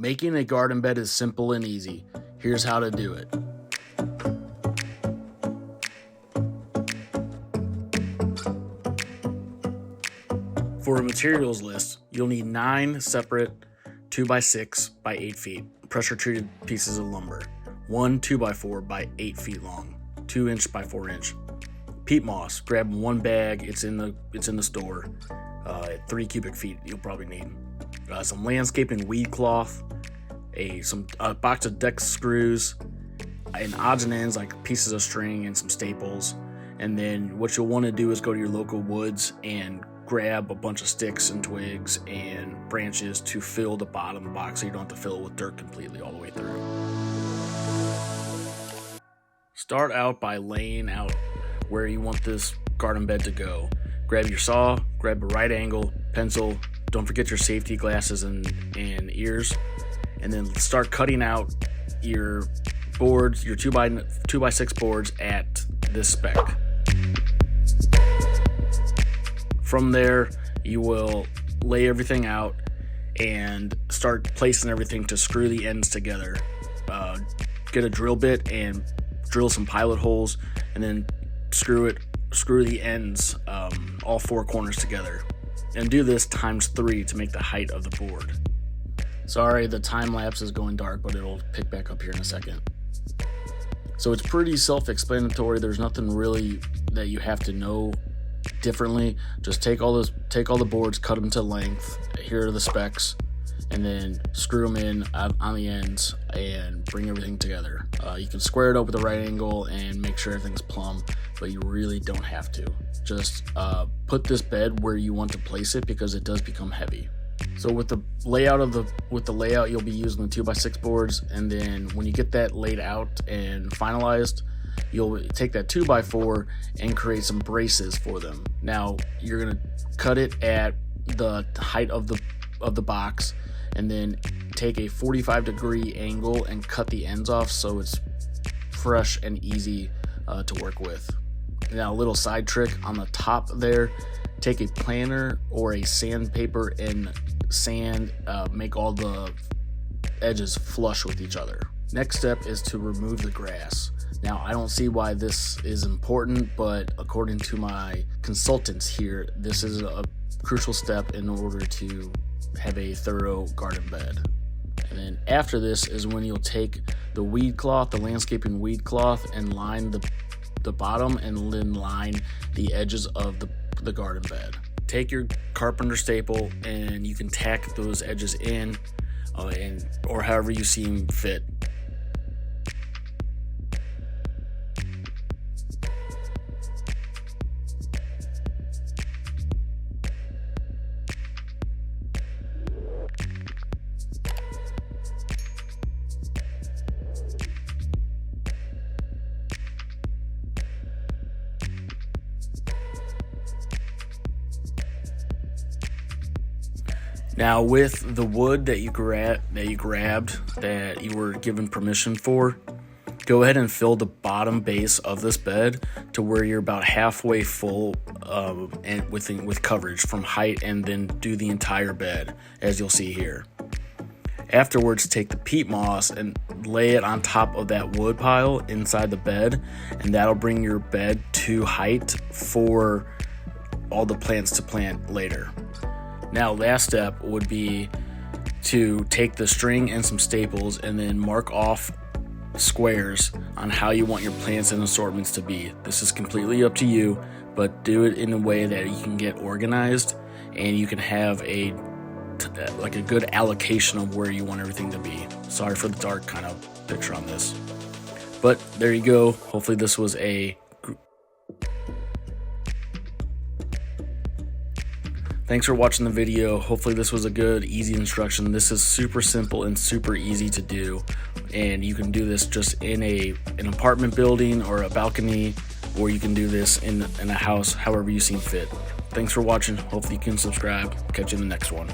Making a garden bed is simple and easy. Here's how to do it. For a materials list, you'll need 9 separate 2x6 by 8 feet pressure treated pieces of lumber, 1 2x4 by 8 feet long, 2 inch by 4 inch. Peat moss, grab 1 bag, it's in the store. 3 cubic feet you'll probably need. Some landscaping weed cloth, a box of deck screws, and odds and ends like pieces of string and some staples. And then what you'll want to do is go to your local woods and grab a bunch of sticks and twigs and branches to fill the bottom of the box so you don't have to fill it with dirt completely all the way through. Start out by laying out where you want this garden bed to go. Grab your saw, grab a right angle, pencil, don't forget your safety glasses and ears, and then start cutting out your boards, your 2x6 boards at this spec. From there, you will lay everything out and start placing everything to screw the ends together. Get a drill bit and drill some pilot holes, and then screw the ends, all 4 corners together. And do this times 3 to make the height of the board. Sorry, the time lapse is going dark, but it'll pick back up here in a second. So it's pretty self-explanatory. There's nothing really that you have to know differently. Just take all the boards, cut them to length. Here are the specs, and then screw them in on the ends and bring everything together. You can square it up with a right angle and make sure everything's plumb, but you really don't have to. Just put this bed where you want to place it because it does become heavy. So with the layout, you'll be using the 2x6 boards, and then when you get that laid out and finalized, you'll take that 2x4 and create some braces for them. Now you're gonna cut it at the height of the box, and then take a 45-degree angle and cut the ends off so it's fresh and easy to work with. Now a little side trick on the top there, take a planer or a sandpaper and sand, make all the edges flush with each other. Next step is to remove the grass. Now I don't see why this is important, but according to my consultants here, this is a crucial step in order to have a thorough garden bed. And then after this is when you'll take the weed cloth, the landscaping weed cloth, and line the bottom and then line the edges of the garden bed. Take your carpenter staple and you can tack those edges in, or however you seem fit. Now with the wood that you grabbed that you were given permission for, go ahead and fill the bottom base of this bed to where you're about halfway full and with coverage from height, and then do the entire bed as you'll see here. Afterwards, take the peat moss and lay it on top of that wood pile inside the bed, and that'll bring your bed to height for all the plants to plant later. Now, last step would be to take the string and some staples and then mark off squares on how you want your plants and assortments to be. This is completely up to you, but do it in a way that you can get organized and you can have a good allocation of where you want everything to be. Sorry for the dark kind of picture on this, but there you go. Hopefully this was Thanks for watching the video. Hopefully this was a good, easy instruction. This is super simple and super easy to do. And you can do this just in an apartment building or a balcony, or you can do this in a house, however you seem fit. Thanks for watching. Hopefully you can subscribe. Catch you in the next one.